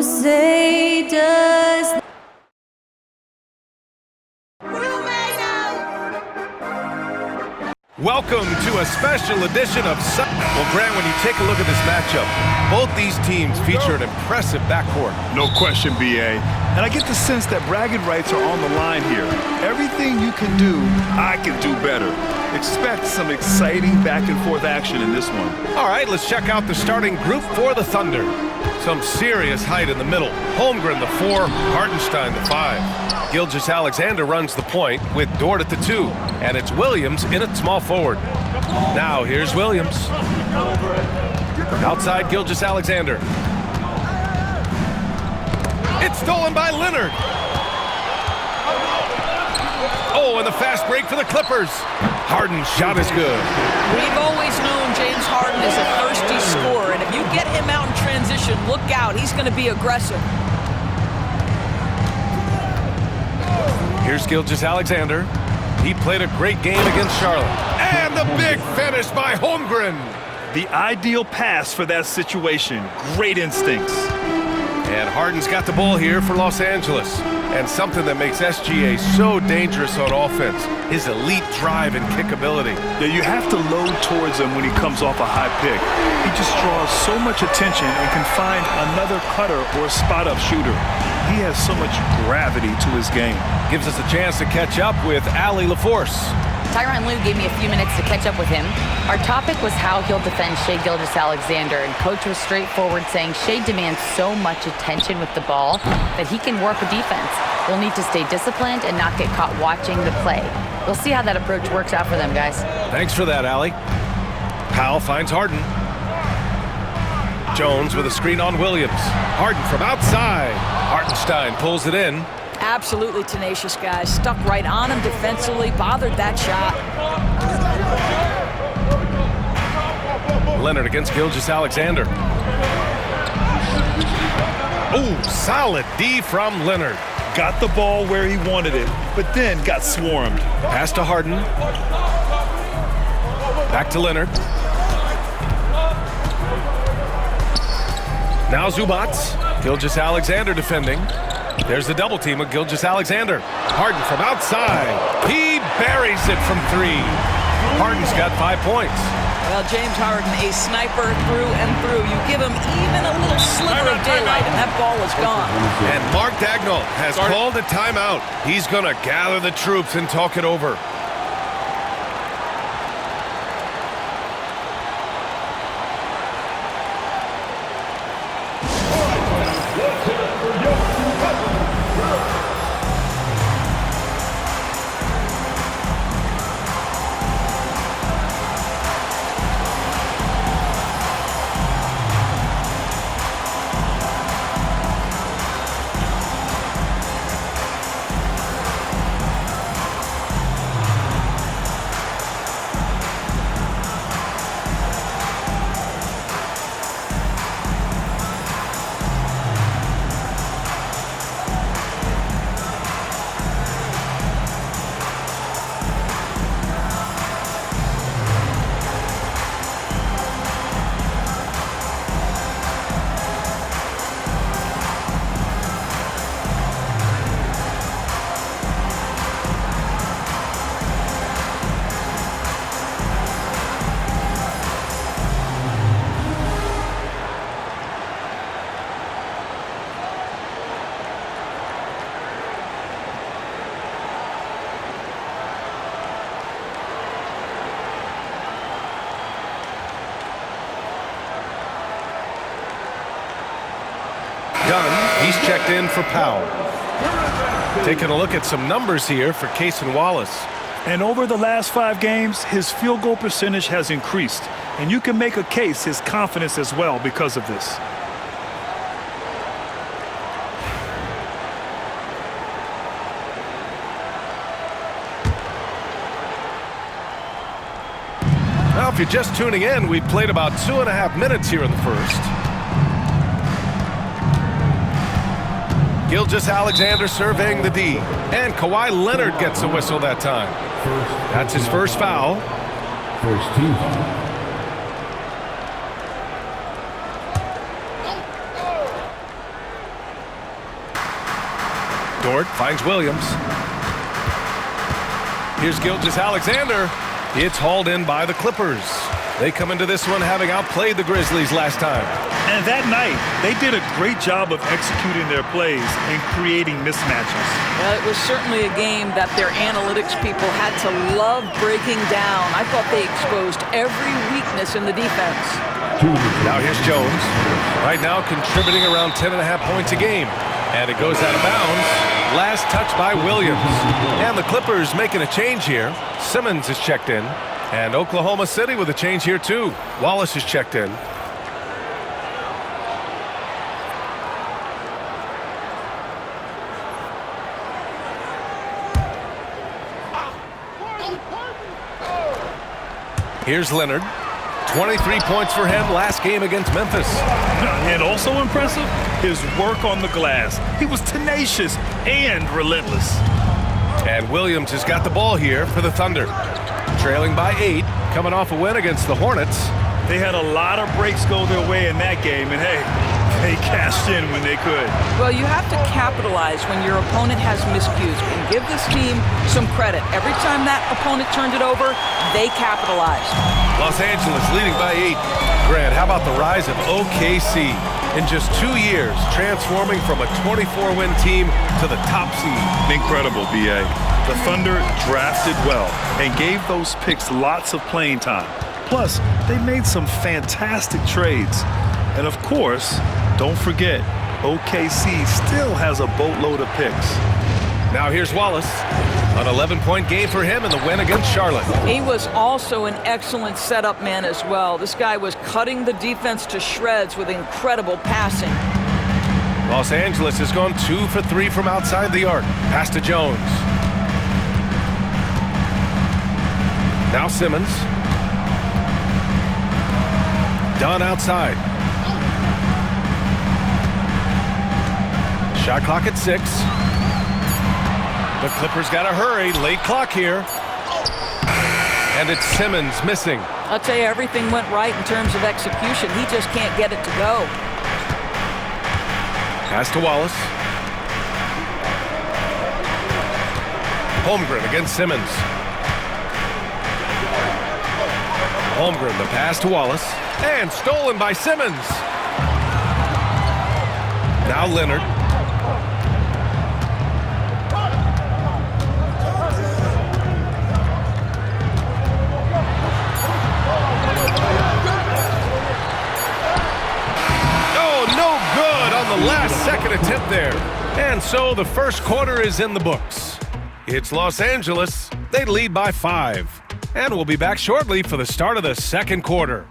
say does. Welcome to a special edition of Well, Grant, when you take a look at this matchup, both these teams feature an impressive backcourt. No question, B.A. And I get the sense that bragging rights are on the line here. Everything you can do, I can do better. Expect some exciting back-and-forth action in this one. All right, let's check out the starting group for the Thunder. Some serious height in the middle. Holmgren, the 4, Hartenstein, the 5. Gilgeous-Alexander runs the point with Dort at the 2, and it's Williams in at small forward. Now here's Williams. Outside Gilgeous-Alexander. It's stolen by Leonard. Oh, and the fast break for the Clippers. Harden's shot is good. We've always known James Harden is a thirsty scorer, and if you get him out in transition, look out. He's going to be aggressive. Here's Gilgeous-Alexander. He played a great game against Charlotte. And the big finish by Holmgren. The ideal pass for that situation. Great instincts. And Harden's got the ball here for Los Angeles. And something that makes SGA so dangerous on offense, his elite drive and kick ability. Yeah, you have to load towards him when he comes off a high pick. He just draws so much attention and can find another cutter or spot-up shooter. He has so much gravity to his game. Gives us a chance to catch up with Allie LaForce. Tyronn Lue gave me a few minutes to catch up with him. Our topic was how he'll defend Shai Gilgeous-Alexander, and Coach was straightforward, saying Shai demands so much attention with the ball that he can work a defense. We'll need to stay disciplined and not get caught watching the play. We'll see how that approach works out for them, guys. Thanks for that, Allie. Powell finds Harden. Jones with a screen on Williams. Harden from outside. Hartenstein pulls it in. Absolutely tenacious, guys. Stuck right on him defensively, bothered that shot. Leonard against Gilgeous-Alexander. Oh, solid D from Leonard. Got the ball where he wanted it, but then got swarmed. Pass to Harden. Back to Leonard. Now Zubac. Gilgeous-Alexander defending. There's the double team with Gilgeous-Alexander. Harden from outside. He buries it from 3. Harden's got 5 points. Well, James Harden, a sniper through and through. You give him even a little sliver of daylight, and that ball is gone. And Mark Daigneault has called a timeout. He's going to gather the troops and talk it over. Dunn, he's checked in for Powell. Taking a look at some numbers here for Cason Wallace. And over the last 5 games, his field goal percentage has increased. And you can make a case his confidence as well because of this. Well, if you're just tuning in, we've played about 2.5 minutes here in the first. Gilgeous-Alexander surveying the D. And Kawhi Leonard gets a whistle that time. That's his first foul. First team foul. Dort finds Williams. Here's Gilgeous-Alexander. It's hauled in by the Clippers. They come into this one having outplayed the Grizzlies last time. And that night, they did a great job of executing their plays and creating mismatches. Well, it was certainly a game that their analytics people had to love breaking down. I thought they exposed every weakness in the defense. Now here's Jones. Right now contributing around 10.5 points a game. And it goes out of bounds. Last touch by Williams. And the Clippers making a change here. Simmons is checked in. And Oklahoma City with a change here too. Wallace is checked in. Here's Leonard. 23 points for him last game against Memphis. And also impressive, his work on the glass. He was tenacious and relentless. And Williams has got the ball here for the Thunder. Trailing by 8, coming off a win against the Hornets. They had a lot of breaks go their way in that game, and hey, they cashed in when they could. Well, you have to capitalize when your opponent has miscues and give this team some credit. Every time that opponent turned it over, they capitalized. Los Angeles leading by 8. Grant, how about the rise of OKC? In just 2 years, transforming from a 24-win team to the top seed. Incredible, B.A. The Thunder drafted well and gave those picks lots of playing time. Plus, they made some fantastic trades. And of course, don't forget, OKC still has a boatload of picks. Now here's Wallace. An 11-point game for him in the win against Charlotte. He was also an excellent setup man as well. This guy was cutting the defense to shreds with incredible passing. Los Angeles has gone 2 for 3 from outside the arc. Pass to Jones. Now Simmons. Dunn outside. Shot clock at 6. The Clippers got to hurry. Late clock here. And it's Simmons missing. I'll tell you, everything went right in terms of execution. He just can't get it to go. Pass to Wallace. Holmgren against Simmons. Holmgren, the pass to Wallace. And stolen by Simmons. Now Leonard. The last second attempt there. And so the first quarter is in the books. It's Los Angeles. They lead by 5. And we'll be back shortly for the start of the second quarter.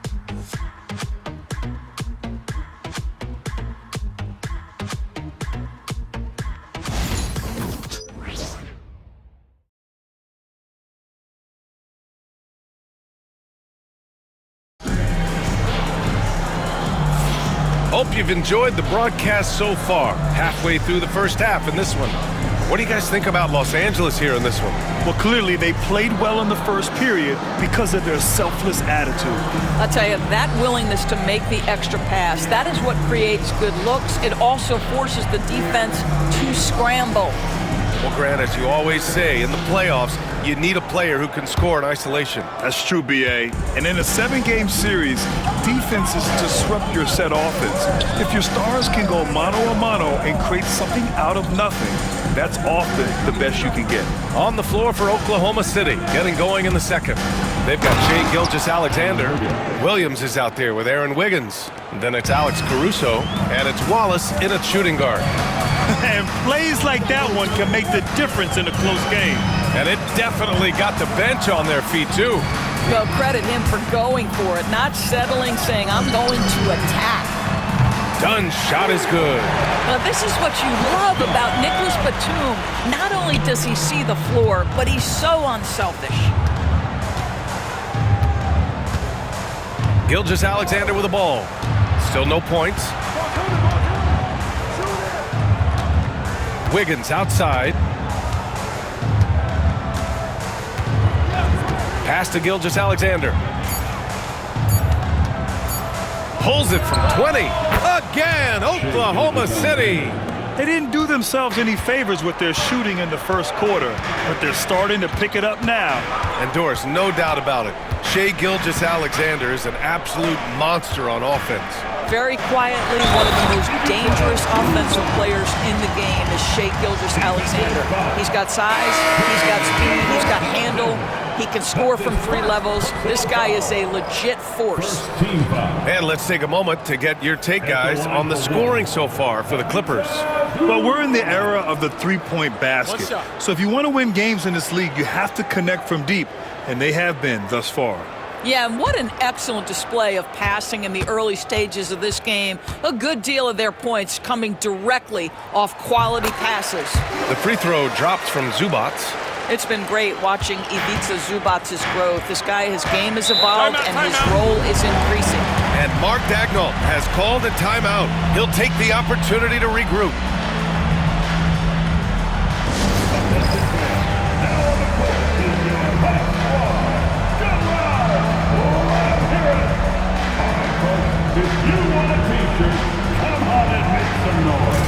Hope you've enjoyed the broadcast so far. Halfway through the first half in this one. What do you guys think about Los Angeles here in this one? Well, clearly they played well in the first period because of their selfless attitude. I'll tell you, that willingness to make the extra pass, that is what creates good looks. It also forces the defense to scramble. Well, Grant, as you always say, in the playoffs, you need a player who can score in isolation. That's true, B.A. And in a 7-game series, defenses disrupt your set offense. If your stars can go mano-a-mano and create something out of nothing, that's often the best you can get. On the floor for Oklahoma City, getting going in the second. They've got Shai Gilgeous-Alexander. Williams is out there with Aaron Wiggins. And then it's Alex Caruso, and it's Wallace in at shooting guard. And plays like that one can make the difference in a close game. And it definitely got the bench on their feet, too. Well, credit him for going for it, not settling, saying, I'm going to attack. Dunn's shot is good. Now, this is what you love about Nicholas Batum. Not only does he see the floor, but he's so unselfish. Gilgeous-Alexander with the ball. Still no points. Wiggins outside. Pass to Gilgeous-Alexander. Pulls it from 20. Again, Oklahoma City. They didn't do themselves any favors with their shooting in the first quarter, but they're starting to pick it up now. And Doris, no doubt about it, Shai Gilgeous-Alexander is an absolute monster on offense. Very quietly, one of the most dangerous offensive players in the game is Shai Gilgeous-Alexander. He's got size, he's got speed, he's got handle. He can score from 3 levels. This guy is a legit force. And let's take a moment to get your take, guys, on the scoring so far for the Clippers. Well, we're in the era of the three-point basket. So if you want to win games in this league, you have to connect from deep, and they have been thus far. Yeah, and what an excellent display of passing in the early stages of this game. A good deal of their points coming directly off quality passes. The free throw drops from Zubac. It's been great watching Ivica Zubac's growth. This guy, his game has evolved and his role is increasing. And Mark Daigneault has called a timeout. He'll take the opportunity to regroup. If you want a t-shirt, come on and make some noise.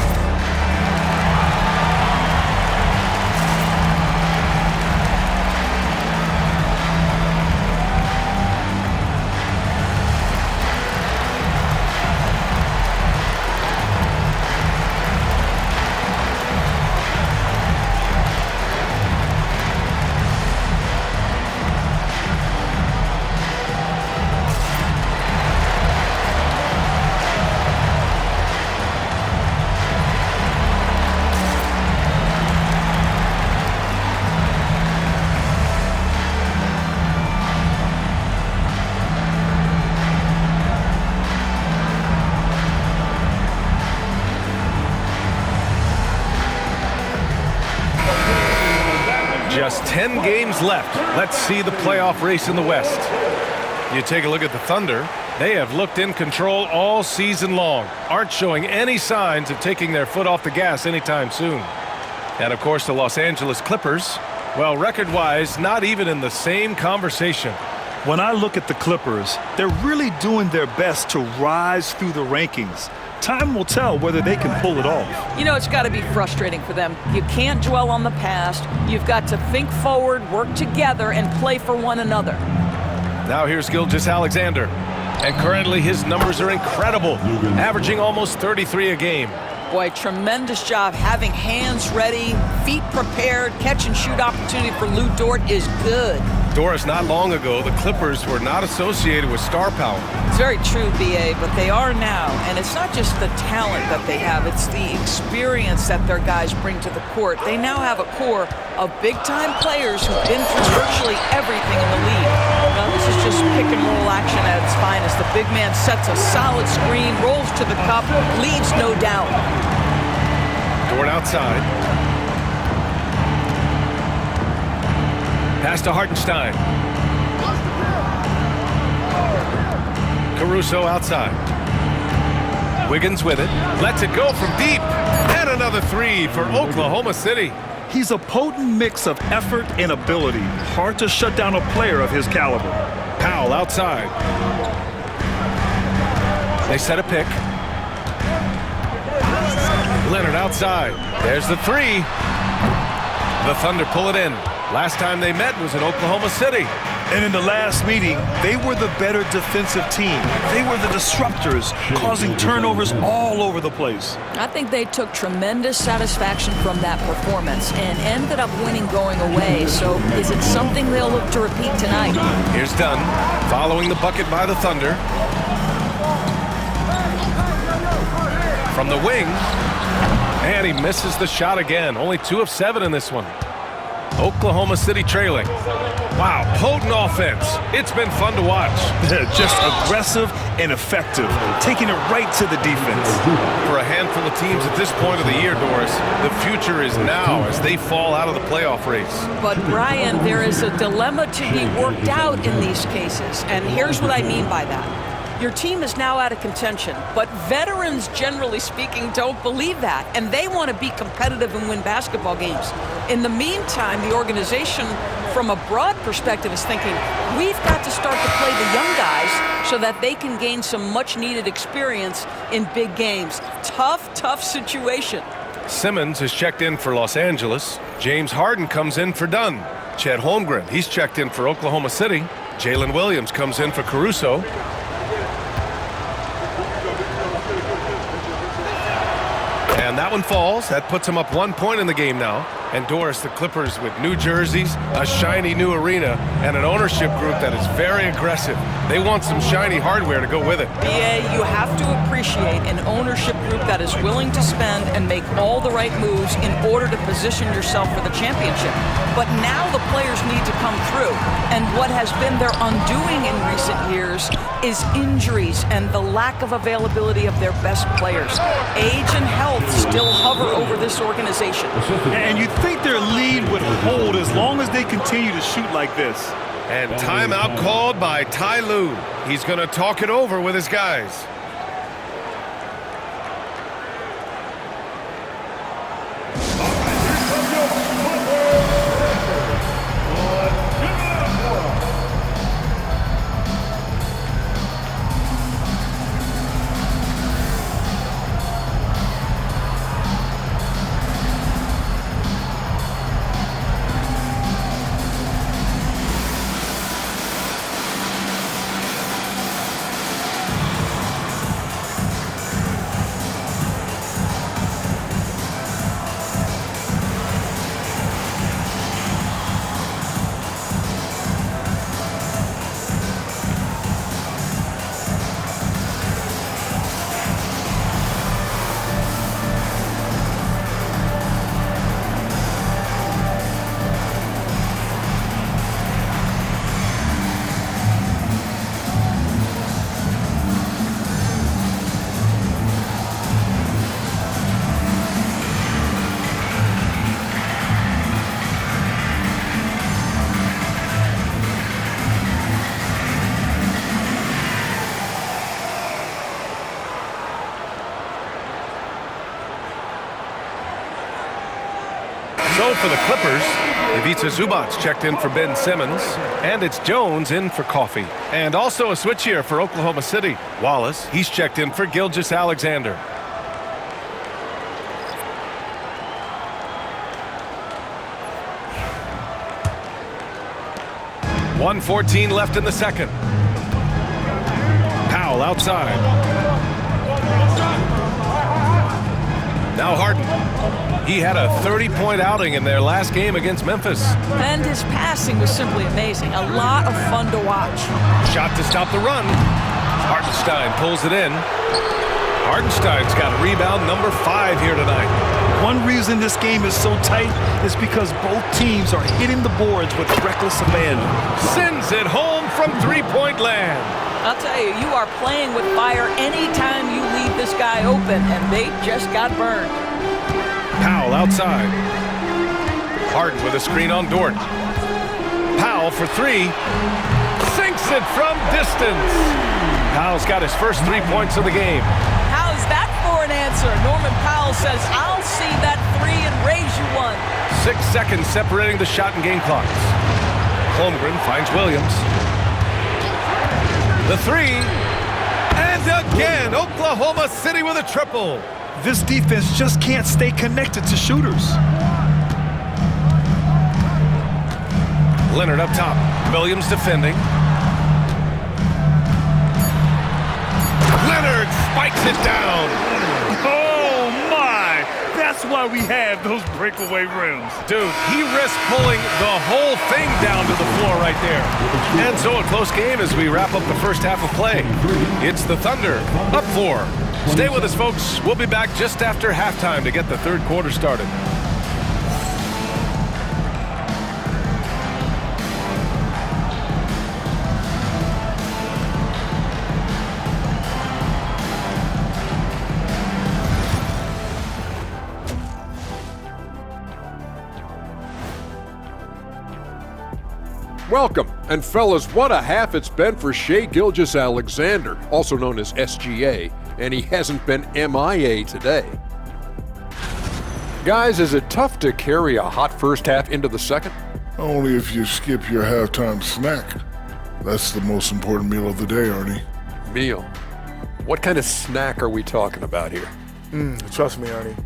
Just 10 games left. Let's see the playoff race in the West. You take a look at the Thunder. They have looked in control all season long, aren't showing any signs of taking their foot off the gas anytime soon. And of course, the Los Angeles Clippers, well, record-wise, not even in the same conversation. When I look at the Clippers, they're really doing their best to rise through the rankings. Time will tell whether they can pull it off. You know, it's got to be frustrating for them. You can't dwell on the past. You've got to think forward, work together, and play for one another. Now here's Gilgeous-Alexander. And currently his numbers are incredible, averaging almost 33 a game. Boy, tremendous job having hands ready, feet prepared, catch and shoot opportunity for Lou Dort is good. Doris, not long ago, the Clippers were not associated with star power. It's very true, B.A., but they are now. And it's not just the talent that they have, it's the experience that their guys bring to the court. They now have a core of big-time players who've been through virtually everything in the league. Now, this is just pick-and-roll action at its finest. The big man sets a solid screen, rolls to the cup, leaves no doubt. Dort outside. Pass to Hartenstein. Caruso outside. Wiggins with it. Lets it go from deep. And another three for Oklahoma City. He's a potent mix of effort and ability. Hard to shut down a player of his caliber. Powell outside. They set a pick. Leonard outside. There's the three. The Thunder pull it in. Last time they met was in Oklahoma City. And in the last meeting, they were the better defensive team. They were the disruptors, causing turnovers all over the place. I think they took tremendous satisfaction from that performance and ended up winning going away. So is it something they'll look to repeat tonight? Here's Dunn, following the bucket by the Thunder. From the wing. And he misses the shot again. Only 2 of 7 in this one. Oklahoma City trailing. Wow, potent offense. It's been fun to watch. Just aggressive and effective, taking it right to the defense. For a handful of teams at this point of the year, Doris, the future is now as they fall out of the playoff race. But, Brian, there is a dilemma to be worked out in these cases, and here's what I mean by that. Your team is now out of contention, but veterans, generally speaking, don't believe that, and they want to be competitive and win basketball games. In the meantime, the organization, from a broad perspective, is thinking, we've got to start to play the young guys so that they can gain some much-needed experience in big games. Tough, tough situation. Simmons is checked in for Los Angeles. James Harden comes in for Dunn. Chet Holmgren, he's checked in for Oklahoma City. Jalen Williams comes in for Caruso. And that one falls. That puts him up 1 point in the game now. And Doris, the Clippers with new jerseys, a shiny new arena, and an ownership group that is very aggressive. They want some shiny hardware to go with it. Yeah, you have to appreciate an ownership group that is willing to spend and make all the right moves in order to position yourself for the championship. But now the players need to come through. And what has been their undoing in recent years is injuries and the lack of availability of their best players. Age and health still hover over this organization. And you think their lead would hold as long as they continue to shoot like this. And timeout called by Ty Lue. He's going to talk it over with his guys. So for the Clippers, Ivica Zubac's checked in for Ben Simmons, and it's Jones in for Coffee. And also a switch here for Oklahoma City. Wallace, he's checked in for Gilgeous-Alexander. .114 left in the second. Powell outside. Now Harden. He had a 30-point outing in their last game against Memphis. And his passing was simply amazing. A lot of fun to watch. Shot to stop the run. Hartenstein pulls it in. Hartenstein's got rebound number 5 here tonight. One reason this game is so tight is because both teams are hitting the boards with reckless abandon. Sends it home from three-point land. I'll tell you, you are playing with fire anytime you leave this guy open, and they just got burned. Powell outside. Harden with a screen on Dort. Powell for 3. Sinks it from distance. Powell's got his first 3 points of the game. How's that for an answer? Norman Powell says, I'll see that 3 and raise you one. 6 seconds separating the shot and game clocks. Holmgren finds Williams. The 3. And again, Oklahoma City with a triple. This defense just can't stay connected to shooters. Leonard up top. Williams defending. Leonard spikes it down. Oh, my! That's why we have those breakaway rims. Dude, he risked pulling the whole thing down to the floor right there. And so a close game as we wrap up the first half of play. It's the Thunder up 4. Stay with us, folks. We'll be back just after halftime to get the third quarter started. Welcome, and fellas, what a half it's been for Shai Gilgeous-Alexander, also known as SGA, and he hasn't been MIA today. Guys, is it tough to carry a hot first half into the second? Only if you skip your halftime snack. That's the most important meal of the day, Arnie. Meal. What kind of snack are we talking about here? Trust me, Arnie.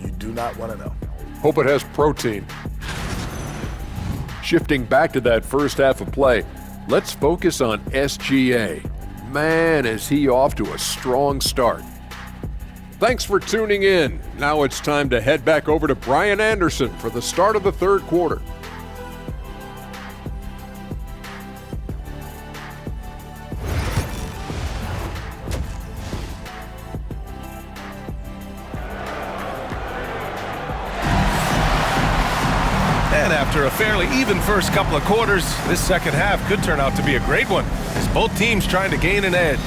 you do not want to know. Hope it has protein. Shifting back to that first half of play, let's focus on SGA. Man, is he off to a strong start. Thanks for tuning in. Now it's time to head back over to Brian Anderson for the start of the third quarter. And after a fairly even first couple of quarters, this second half could turn out to be a great one, as both teams trying to gain an edge.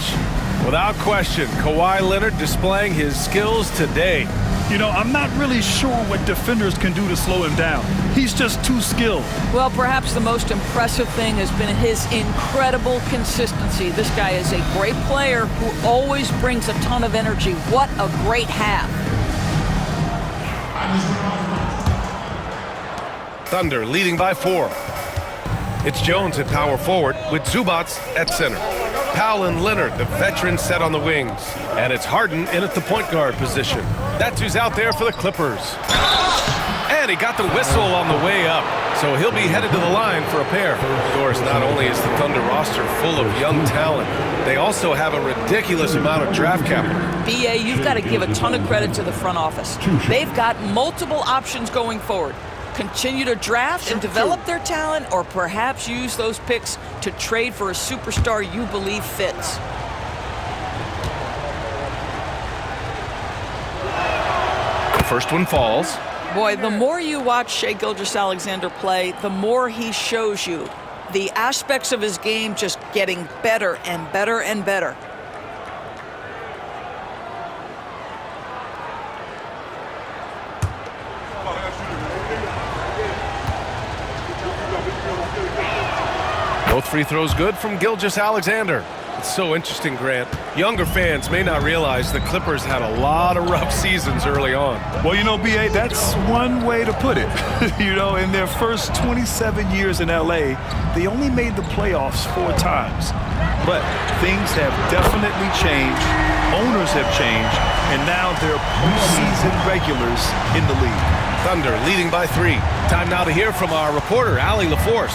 Without question, Kawhi Leonard displaying his skills today. You know, I'm not really sure what defenders can do to slow him down. He's just too skilled. Well, perhaps the most impressive thing has been his incredible consistency. This guy is a great player who always brings a ton of energy. What a great half. Thunder leading by 4. It's Jones at power forward with Zubac at center. Powell and Leonard, the veterans, set on the wings. And it's Harden in at the point guard position. That's who's out there for the Clippers. And he got the whistle on the way up, so he'll be headed to the line for a pair. Of course, not only is the Thunder roster full of young talent, they also have a ridiculous amount of draft capital. BA, you've got to give a ton of credit to the front office. They've got multiple options going forward. Continue to draft and develop their talent, or perhaps use those picks to trade for a superstar you believe fits. The first one falls. Boy, the more you watch Shai Gilgeous-Alexander play, the more he shows you the aspects of his game just getting better and better and better. Both free throws good from Gilgeous-Alexander. It's so interesting, Grant. Younger fans may not realize the Clippers had a lot of rough seasons early on. Well, you know, B.A., that's one way to put it. You know, in their first 27 years in L.A., they only made the playoffs 4 times. But things have definitely changed. Owners have changed. And now they're postseason regulars in the league. Thunder leading by 3. Time now to hear from our reporter, Allie LaForce.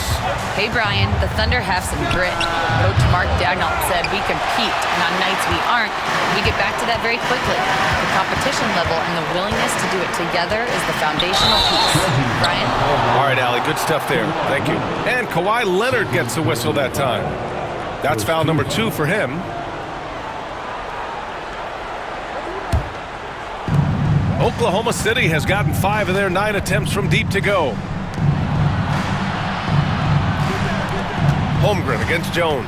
Hey, Brian, the Thunder have some grit. Coach Mark Daigneault said we compete, and on nights we aren't, we get back to that very quickly. The competition level and the willingness to do it together is the foundational piece. Brian? All right, Allie, good stuff there. Thank you. And Kawhi Leonard gets a whistle that time. That's foul number 2 for him. Oklahoma City has gotten 5 of their 9 attempts from deep to go. Holmgren against Jones.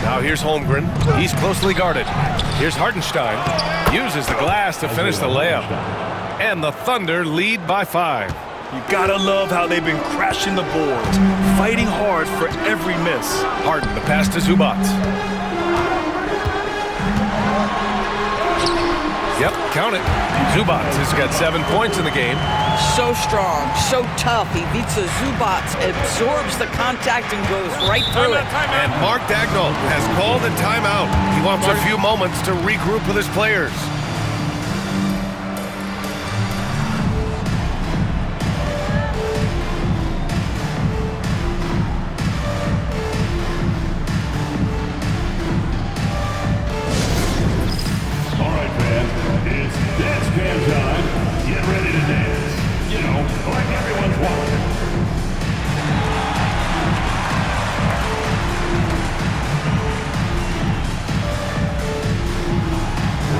Now here's Holmgren. He's closely guarded. Here's Hartenstein. Uses the glass to finish the layup. And the Thunder lead by 5. You gotta love how they've been crashing the boards, fighting hard for every miss. Harden, the pass to Zubac. Yep, count it. Zubac has got 7 points in the game. So strong, so tough. Ivica Zubac absorbs the contact and goes right through it. And Mark Daigneault has called a timeout. He wants a few moments to regroup with his players.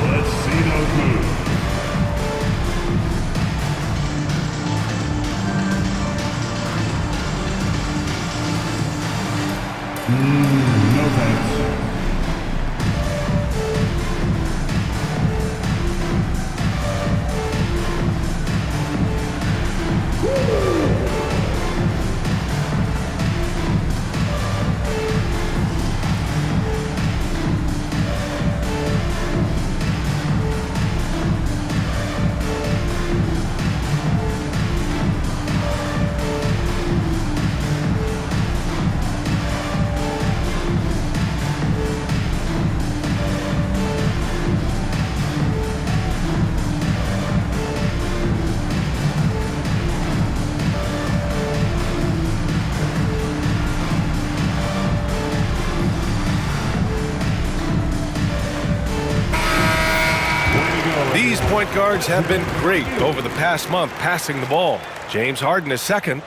Let's see These point guards have been great over the past month passing the ball. James Harden is second.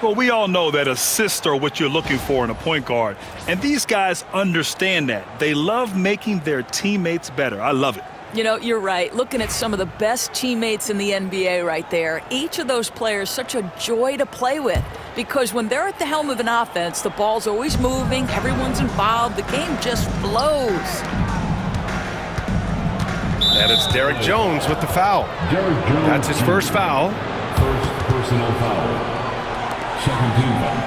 Well, we all know that assists are what you're looking for in a point guard. And these guys understand that. They love making their teammates better. I love it. You know, you're right. Looking at some of the best teammates in the NBA right there, each of those players such a joy to play with because when they're at the helm of an offense, the ball's always moving, everyone's involved, the game just flows. And it's Derek Jones with the foul. That's his first foul. First personal foul. Second team foul.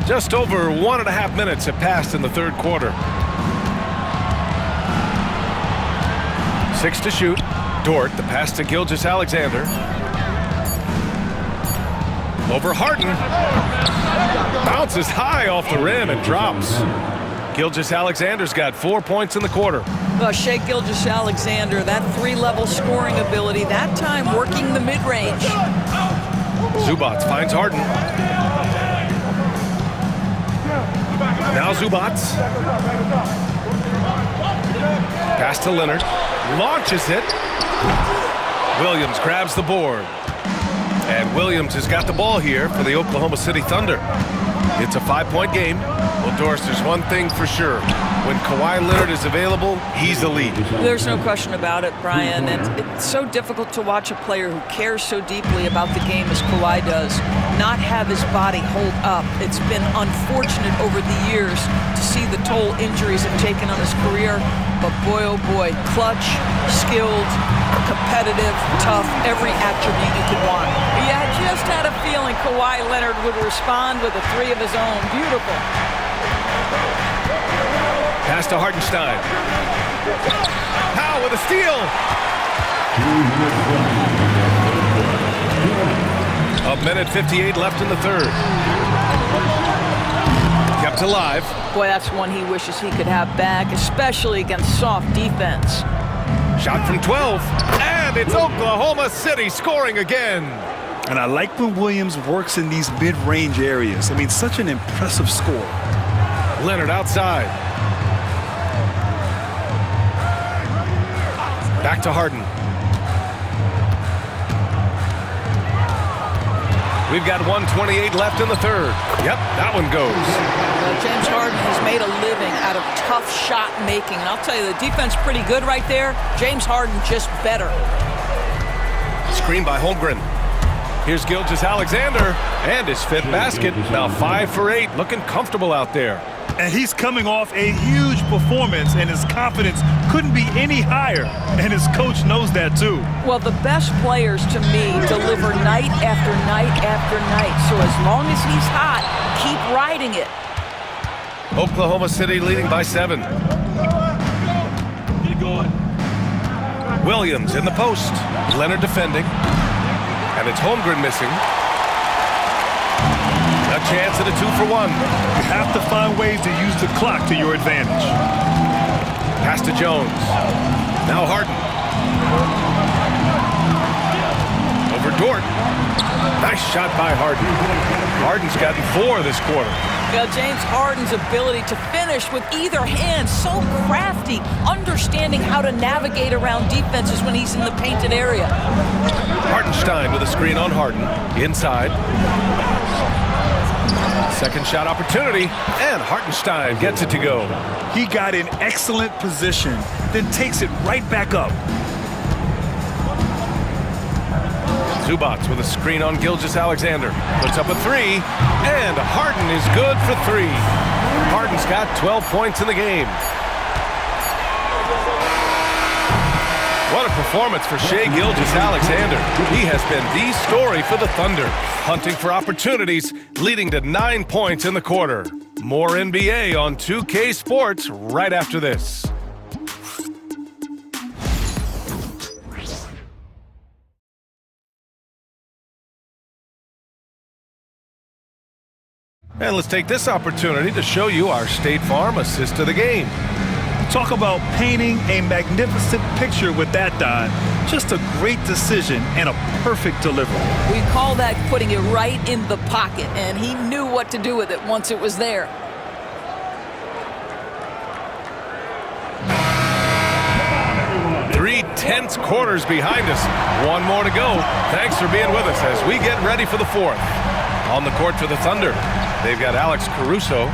Just over 1.5 minutes have passed in the third quarter. 6 to shoot. Dort, the pass to Gilgeous-Alexander. Over Harden. Bounces high off the rim and drops. Gilgeous-Alexander's got 4 points in the quarter. Well, Shai Gilgeous-Alexander, that three-level scoring ability, that time working the mid-range. Zubac finds Harden. Now Zubac. Pass to Leonard. Launches it. Williams grabs the board. And Williams has got the ball here for the Oklahoma City Thunder. It's a 5-point game. Well, Doris, there's one thing for sure. When Kawhi Leonard is available, he's elite. There's no question about it, Brian. And it's so difficult to watch a player who cares so deeply about the game as Kawhi does not have his body hold up. It's been unfortunate over the years to see the toll injuries have taken on his career. But boy, oh boy, clutch, skilled, competitive, tough, every attribute you could want. Yeah, I just had a feeling Kawhi Leonard would respond with a three of his own. Beautiful. Pass to Hartenstein. Howe with a steal. A minute 58 left in the third. Kept alive. Boy, that's one he wishes he could have back, especially against soft defense. Shot from 12. And it's Oklahoma City scoring again. And I like when Williams works in these mid-range areas. I mean, such an impressive score. Leonard outside. Back to Harden. We've got 1:28 left in the third. Yep, that one goes. James Harden has made a living out of tough shot making. And I'll tell you, the defense pretty good right there. James Harden just better. Screen by Holmgren. Here's Gilgeous-Alexander and his fifth basket. Now 5 for 8, looking comfortable out there. And he's coming off a huge performance, and his confidence couldn't be any higher. And his coach knows that, too. Well, the best players, to me, deliver night after night after night. So as long as he's hot, keep riding it. Oklahoma City leading by 7. Williams in the post. Leonard defending. And it's Holmgren missing. A chance at a 2-for-1. You have to find ways to use the clock to your advantage. Pass to Jones. Now Harden. Over Dort. Nice shot by Harden. Harden's gotten 4 this quarter. Well, James Harden's ability to finish with either hand, so crafty, understanding how to navigate around defenses when he's in the painted area. Hartenstein with a screen on Harden. Inside. Second shot opportunity, and Hartenstein gets it to go. He got in excellent position, then takes it right back up. Zubac with a screen on Gilgeous-Alexander. Puts up a 3, and Harden is good for 3. Harden's got 12 points in the game. What a performance for Shai Gilgeous-Alexander. He has been the story for the Thunder, hunting for opportunities, leading to 9 points in the quarter. More NBA on 2K Sports right after this. And let's take this opportunity to show you our State Farm assist of the game. Talk about painting a magnificent picture with that, Don. Just a great decision and a perfect delivery. We call that putting it right in the pocket, and he knew what to do with it once it was there. intense quarters behind us. One more to go. Thanks for being with us as we get ready for the fourth. On the court for the Thunder, they've got Alex Caruso.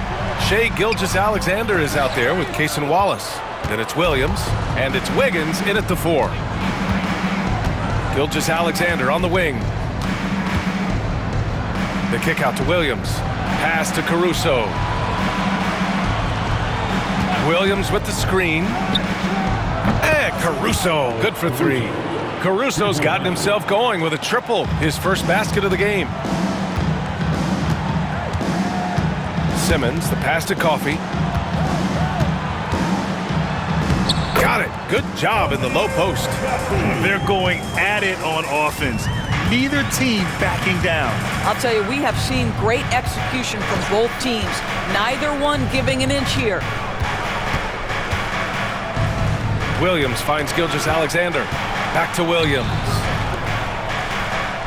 Shai Gilgeous-Alexander is out there with Cason Wallace. Then it's Williams, and it's Wiggins in at the 4. Gilgeous-Alexander on the wing. The kick out to Williams. Pass to Caruso. Williams with the screen. And Caruso, good for 3. Caruso's gotten himself going with a triple, his first basket of the game. Simmons, the pass to Coffey. Got it. Good job in the low post. They're going at it on offense. Neither team backing down. I'll tell you, we have seen great execution from both teams. Neither one giving an inch here. Williams finds Gilgeous-Alexander. Back to Williams.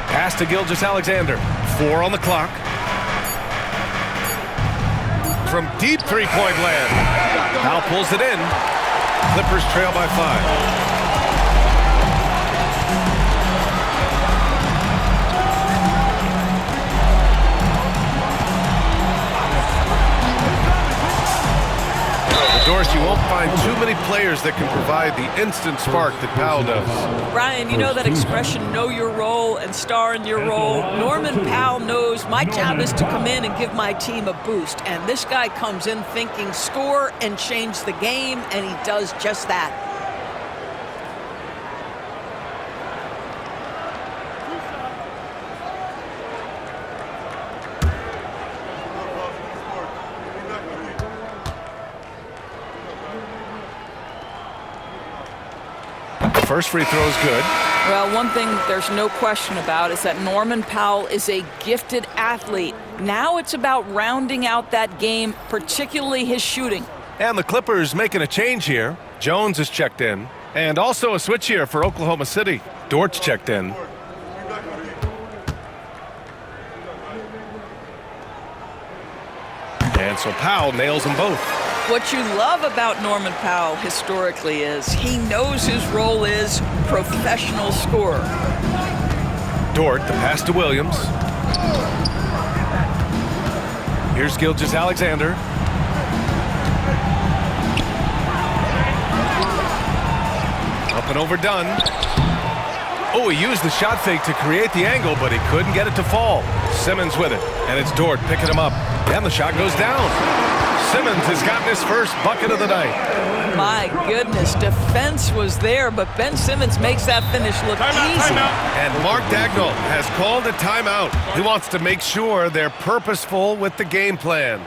Pass to Gilgeous-Alexander. 4 on the clock. From deep three-point land. Powell pulls it in. Clippers trail by 5. Doris, you won't find too many players that can provide the instant spark that Powell does. Brian, you know that expression, know your role and star in your role? Norman Powell knows my job is to come in and give my team a boost. And this guy comes in thinking score and change the game, and he does just that. First free throw is good. Well, one thing there's no question about is that Norman Powell is a gifted athlete. Now it's about rounding out that game, particularly his shooting. And the Clippers making a change here. Jones is checked in. And also a switch here for Oklahoma City. Dort's checked in. And so Powell nails them both. What you love about Norman Powell historically is he knows his role is professional scorer. Dort, the pass to Williams. Here's Gilgeous-Alexander. Up and overdone. Oh, he used the shot fake to create the angle, but he couldn't get it to fall. Simmons with it, and it's Dort picking him up. And the shot goes down. Simmons has gotten his first bucket of the night. My goodness, defense was there, but Ben Simmons makes that finish look easy. And Mark Daigneault has called a timeout. He wants to make sure they're purposeful with the game plan.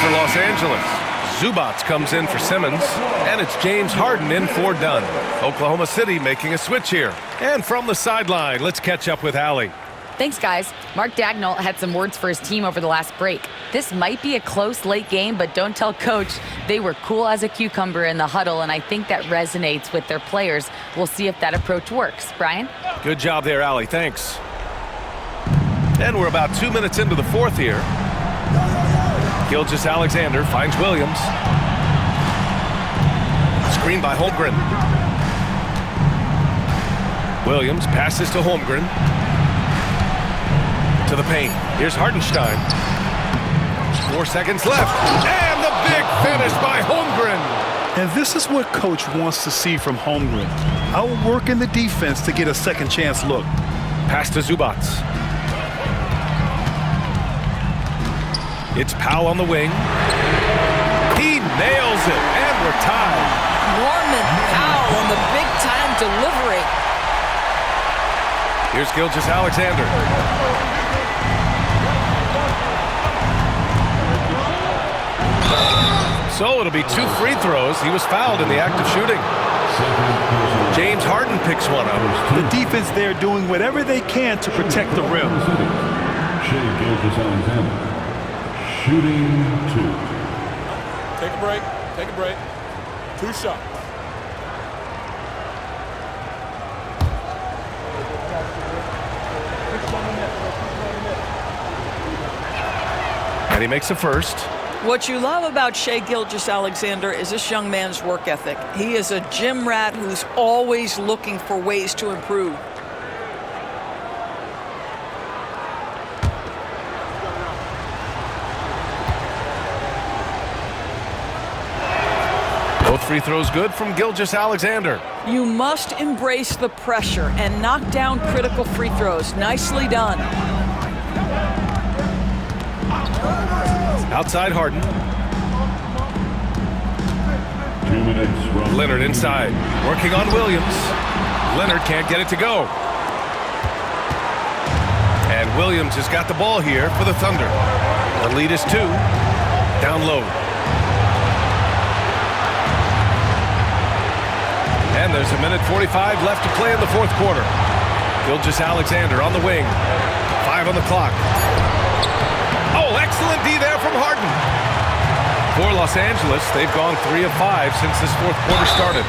For Los Angeles, Zubac comes in for Simmons, and it's James Harden in for Dunn. Oklahoma City making a switch here. And from the sideline, let's catch up with Allie. Thanks, guys. Mark Daigneault had some words for his team over the last break. This might be a close late game, but don't tell Coach. They were cool as a cucumber in the huddle, and I think that resonates with their players. We'll see if that approach works. Brian? Good job there, Allie. Thanks. And we're about 2 minutes into the fourth here. Gilgeous-Alexander finds Williams. Screen by Holmgren. Williams passes to Holmgren. To the paint. Here's Hartenstein. 4 seconds left. And the big finish by Holmgren. And this is what Coach wants to see from Holmgren. Outworking the defense to get a second chance look. Pass to Zubac. It's Powell on the wing. He nails it, and we're tied. Norman Powell on the big-time delivery. Here's Gilgeous-Alexander. So it'll be 2 free throws. He was fouled in the act of shooting. James Harden picks one up. The defense there doing whatever they can to protect the rim. Shea Gilgeous-Alexander. Shooting 2. Take a break. Take a break. 2 shots. And he makes a first. What you love about Shea Gilgeous-Alexander is this young man's work ethic. He is a gym rat who's always looking for ways to improve. Both free throws good from Gilgeous-Alexander. You must embrace the pressure and knock down critical free throws. Nicely done. Outside Harden. 2 minutes. Leonard inside. Working on Williams. Leonard can't get it to go. And Williams has got the ball here for the Thunder. The lead is 2. Down low. And there's 1:45 left to play in the 4th quarter. Gilgeous-Alexander on the wing. 5 on the clock. Oh, excellent D there from Harden. For Los Angeles, they've gone 3 of 5 since this 4th quarter started.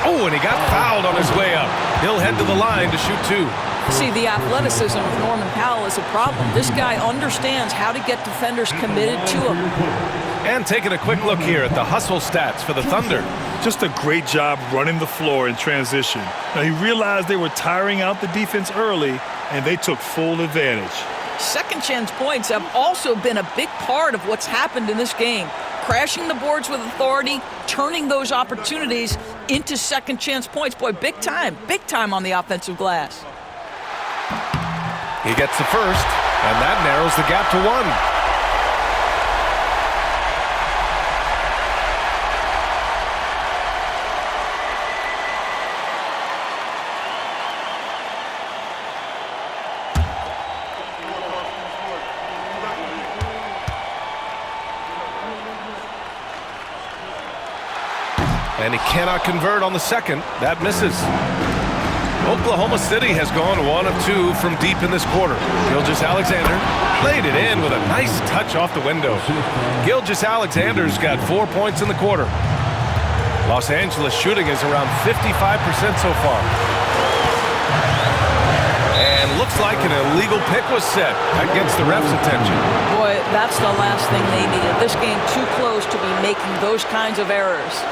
Oh, and he got fouled on his way up. He'll head to the line to shoot 2. See, the athleticism of Norman Powell is a problem. This guy understands how to get defenders committed to him. And taking a quick look here at the hustle stats for the Thunder. Just a great job running the floor in transition. Now, he realized they were tiring out the defense early, and they took full advantage. Second chance points have also been a big part of what's happened in this game. Crashing the boards with authority, turning those opportunities into second chance points. Boy, big time on the offensive glass. He gets the first, and that narrows the gap to 1. And he cannot convert on the second. That misses. Oklahoma City has gone 1 of 2 from deep in this quarter. Gilgeous-Alexander played it in with a nice touch off the window. Gilgeous-Alexander's got 4 points in the quarter. Los Angeles shooting is around 55% so far. And looks like an illegal pick was set. That gets the ref's attention. Boy, that's the last thing they needed. This game too close to be making those kinds of errors.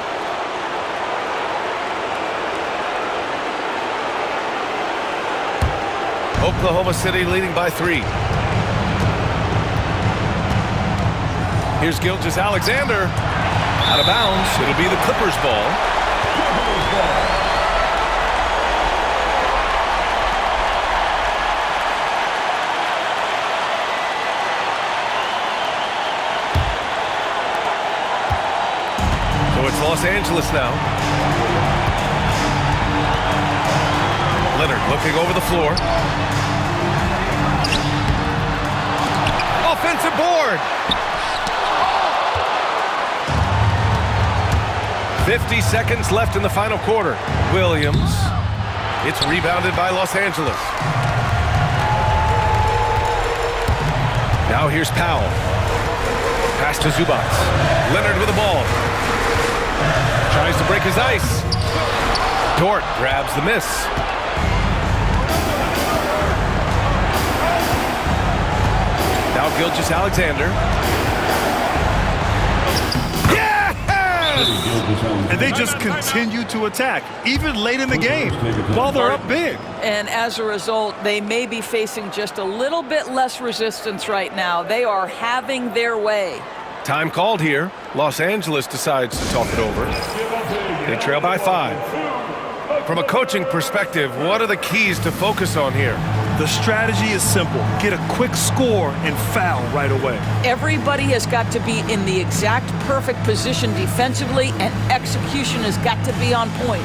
Oklahoma City leading by 3. Here's Gilgeous-Alexander. Out of bounds. It'll be the Clippers' ball. So it's Los Angeles now. Leonard looking over the floor. Offensive board. 50 seconds left in the final quarter. Williams. It's rebounded by Los Angeles. Now here's Powell. Pass to Zubac. Leonard with the ball. Tries to break his ice. Dort grabs the miss. Now Gilgeous-Alexander. And they just continue to attack, even late in the game, while they're up big. And as a result, they may be facing just a little bit less resistance right now. They are having their way. Time called here. Los Angeles decides to talk it over. They trail by 5. From a coaching perspective, what are the keys to focus on here? The strategy is simple. Get a quick score and foul right away. Everybody has got to be in the exact perfect position defensively, and execution has got to be on point.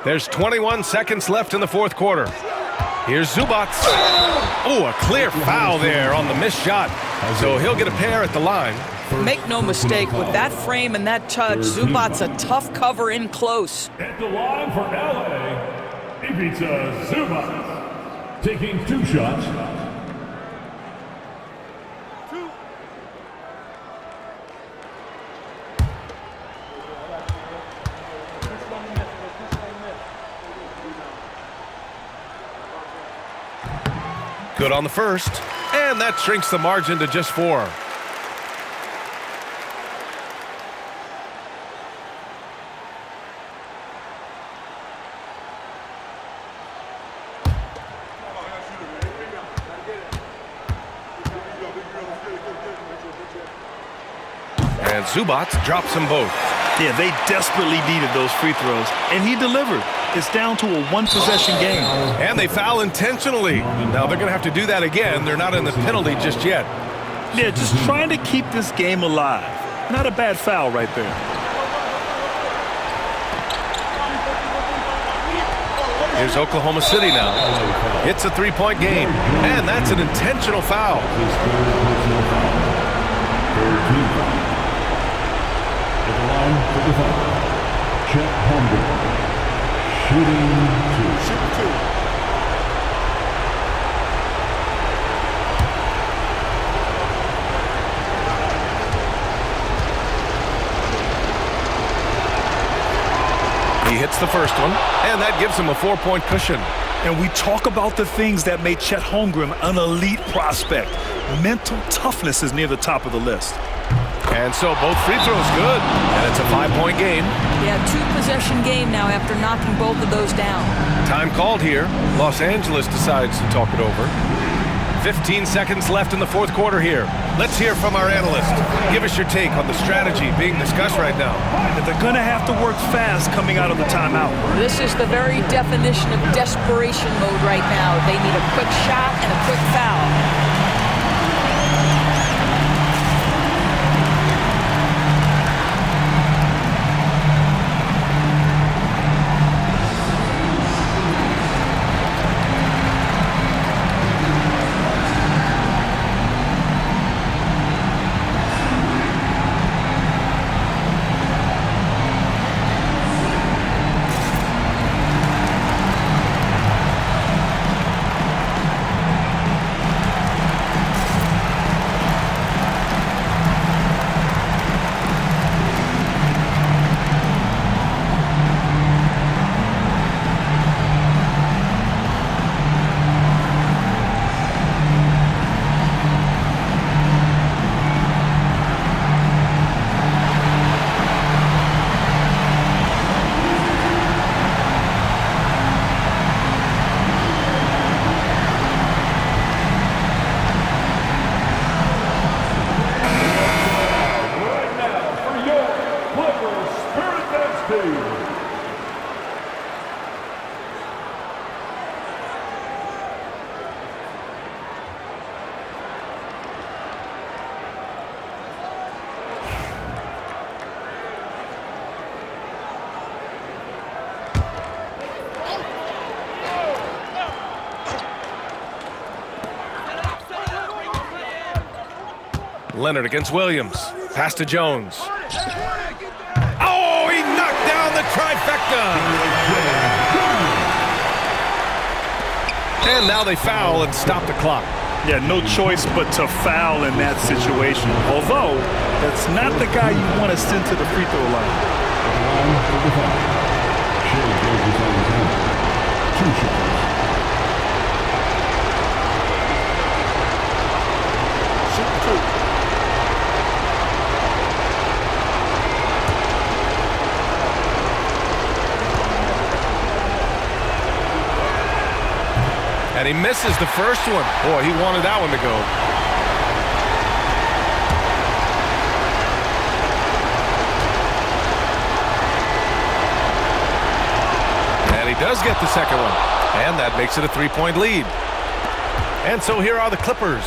There's 21 seconds left in the fourth quarter. Here's Zubac. Oh, a clear foul there on the missed shot. So he'll get a pair at the line. Make no mistake, with that frame and that touch, Zubac's a tough cover in close. At the line for LA, Ivica Zubac, taking 2 shots. Good on the first, and that shrinks the margin to just 4. And Zubac drops them both. Yeah, they desperately needed those free throws, and he delivered. It's down to a 1-possession game. And they foul intentionally. Now they're going to have to do that again. They're not in the penalty just yet. Yeah, just trying to keep this game alive. Not a bad foul right there. Here's Oklahoma City now. It's a 3-point game, and that's an intentional foul. At the line for the foul, Chet Holmgren, shooting 2. He hits the first one, and that gives him a 4-point cushion. And we talk about the things that made Chet Holmgren an elite prospect. Mental toughness is near the top of the list. And so both free throws good, and it's a 5-point game. Yeah, 2-possession game now after knocking both of those down. Time called here. Los Angeles decides to talk it over. 15 seconds left in the fourth quarter here. Let's hear from our analyst. Give us your take on the strategy being discussed right now. They're going to have to work fast coming out of the timeout. This is the very definition of desperation mode right now. They need a quick shot and a quick foul. Leonard against Williams. Pass to Jones. Oh, he knocked down the trifecta. And now they foul and stop the clock. Yeah, no choice but to foul in that situation. Although, that's not the guy you want to send to the free throw line. And he misses the first one. Boy, he wanted that one to go. And he does get the second one. And that makes it a 3-point lead. And so here are the Clippers.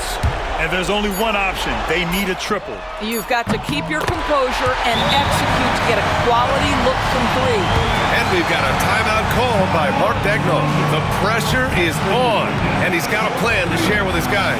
And there's only one option. They need a triple. You've got to keep your composure and execute to get a quality look from three. And we've got a timeout called by Mark Daigneault. The pressure is on, and he's got a plan to share with his guys.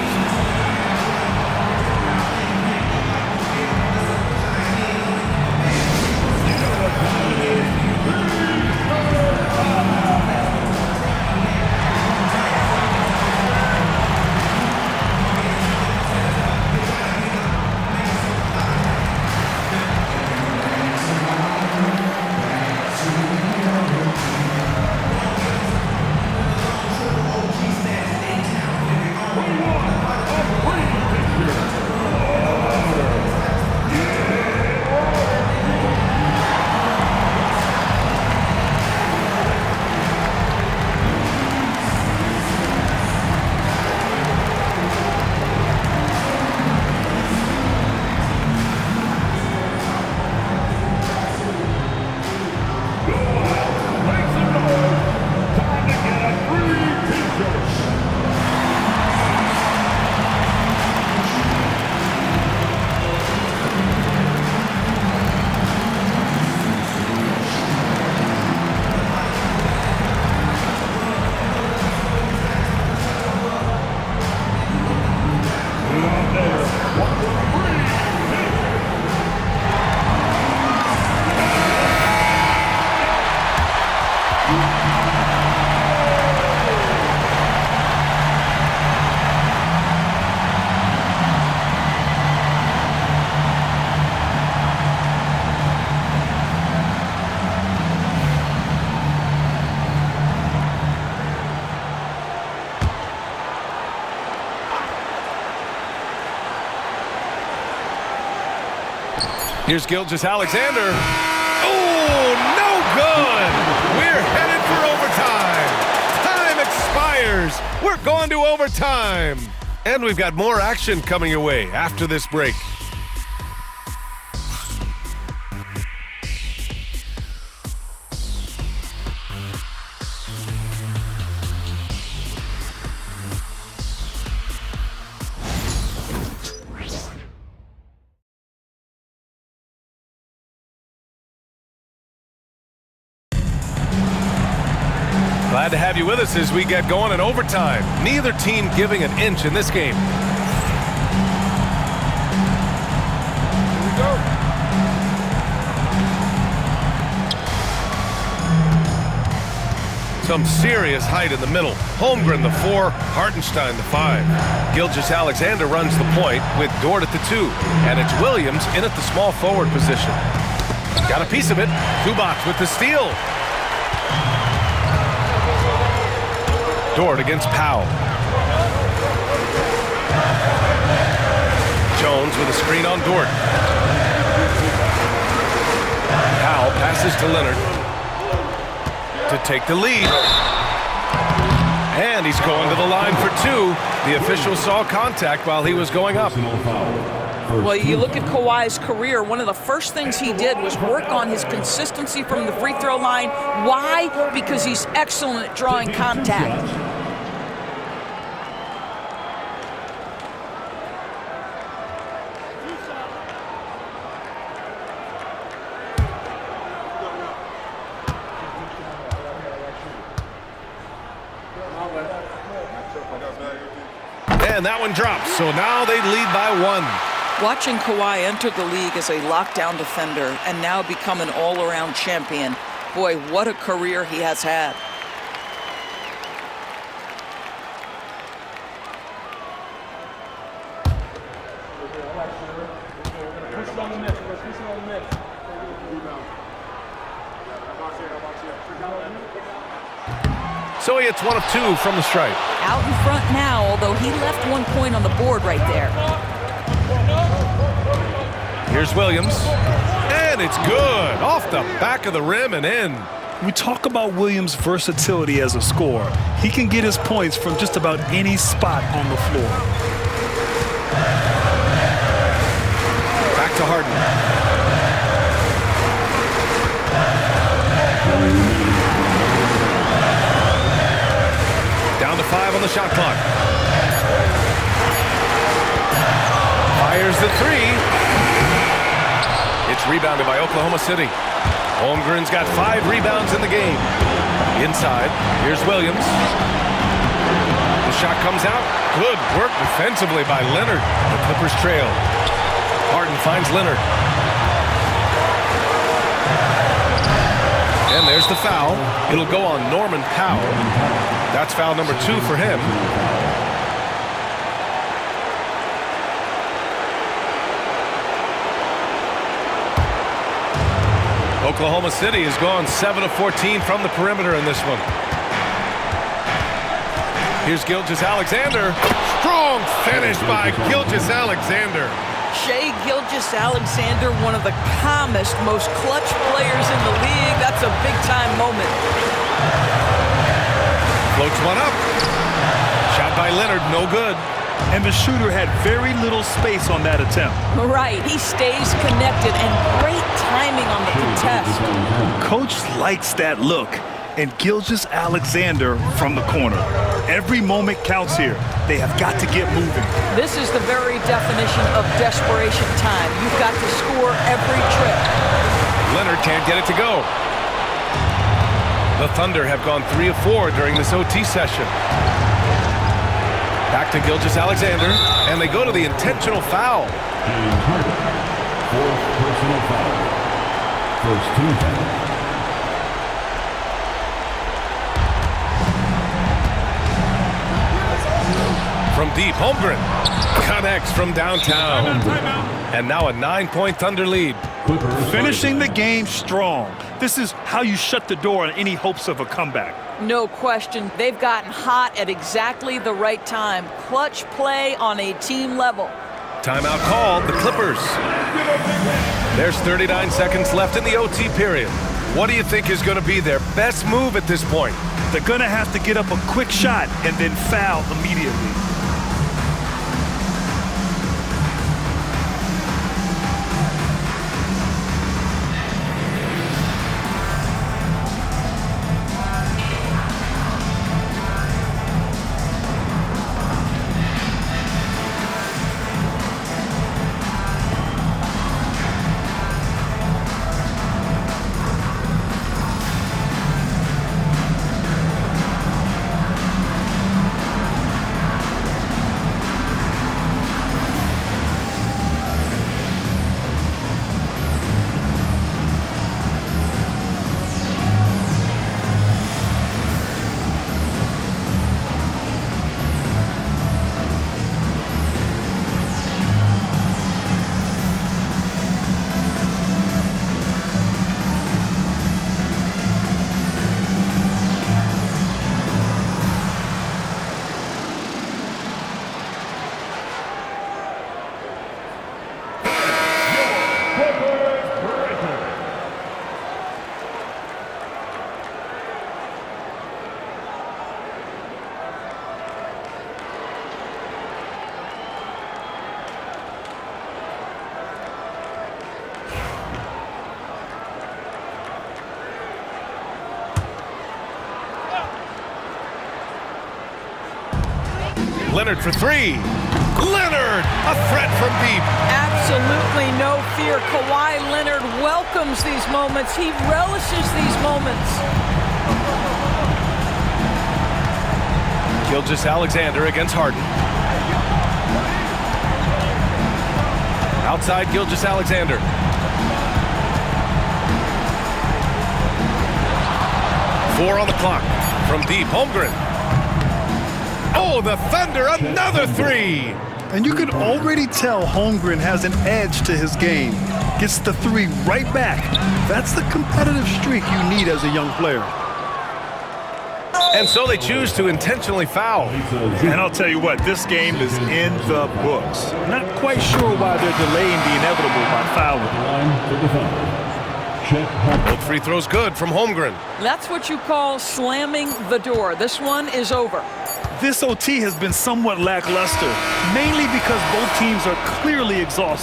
Here's Gilgeous-Alexander. Oh, no good! We're headed for overtime. Time expires. We're going to overtime. And we've got more action coming your way after this break. Glad to have you with us as we get going in overtime. Neither team giving an inch in this game. Here we go. Some serious height in the middle. Holmgren the 4, Hartenstein the 5. Gilgeous-Alexander runs the point with Dort at the 2. And it's Williams in at the small forward position. Got a piece of it. Zubac with the steal. Dort against Powell. Jones with a screen on Dort. Powell passes to Leonard to take the lead. And he's going to the line for 2. The official saw contact while he was going up. Well, you look at Kawhi's career, one of the first things he did was work on his consistency from the free throw line. Why? Because he's excellent at drawing contact. And that one drops, so now they lead by 1. Watching Kawhi enter the league as a lockdown defender and now become an all-around champion, boy, what a career he has had. So he hits 1 of 2 from the stripe. Out in front now, although he left 1 point on the board right there. Here's Williams. And it's good. Off the back of the rim and in. We talk about Williams' versatility as a scorer. He can get his points from just about any spot on the floor. Back to Harden. Down to 5 on the shot clock. Fires the 3. It's rebounded by Oklahoma City. Holmgren's got 5 rebounds in the game. Inside, here's Williams. The shot comes out. Good work defensively by Leonard. The Clippers trail. Harden finds Leonard. And there's the foul. It'll go on Norman Powell. That's foul number 2 for him. Oklahoma City has gone 7 of 14 from the perimeter in this one. Here's Gilgeous-Alexander. Strong finish by Gilgeous-Alexander. Shai Gilgeous-Alexander, one of the calmest, most clutch players in the league. That's a big-time moment. Floats one up. Shot by Leonard, no good. And the shooter had very little space on that attempt. Right, he stays connected and great timing on the contest. Coach likes that look. And Gilgeous-Alexander from the corner. Every moment counts here. They have got to get moving. This is the very definition of desperation time. You've got to score every trip. Leonard can't get it to go. The Thunder have gone 3 of 4 during this OT session. Back to Gilgeous-Alexander, and they go to the intentional foul. James Harden, 4th personal foul. First team foul. From deep, Holmgren connects from downtown. And now a 9-point Thunder lead. Finishing the game strong. This is how you shut the door on any hopes of a comeback. No question. They've gotten hot at exactly the right time. Clutch play on a team level. Timeout called, the Clippers. There's 39 seconds left in the OT period. What do you think is going to be their best move at this point? They're going to have to get up a quick shot and then foul immediately. Leonard for 3. Leonard, a threat from deep. Absolutely no fear. Kawhi Leonard welcomes these moments. He relishes these moments. Gilgeous-Alexander against Harden. Outside, Gilgeous-Alexander. Four on the clock. From deep, Holmgren. Oh, the Thunder, another three! And you can already tell Holmgren has an edge to his game. Gets the three right back. That's the competitive streak you need as a young player. And so they choose to intentionally foul. And I'll tell you what, this game is in the books. Not quite sure why they're delaying the inevitable by fouling. Line for the Thunder. Chet Holmgren. Both free throws good from Holmgren. That's what you call slamming the door. This one is over. This OT has been somewhat lackluster, mainly because both teams are clearly exhausted.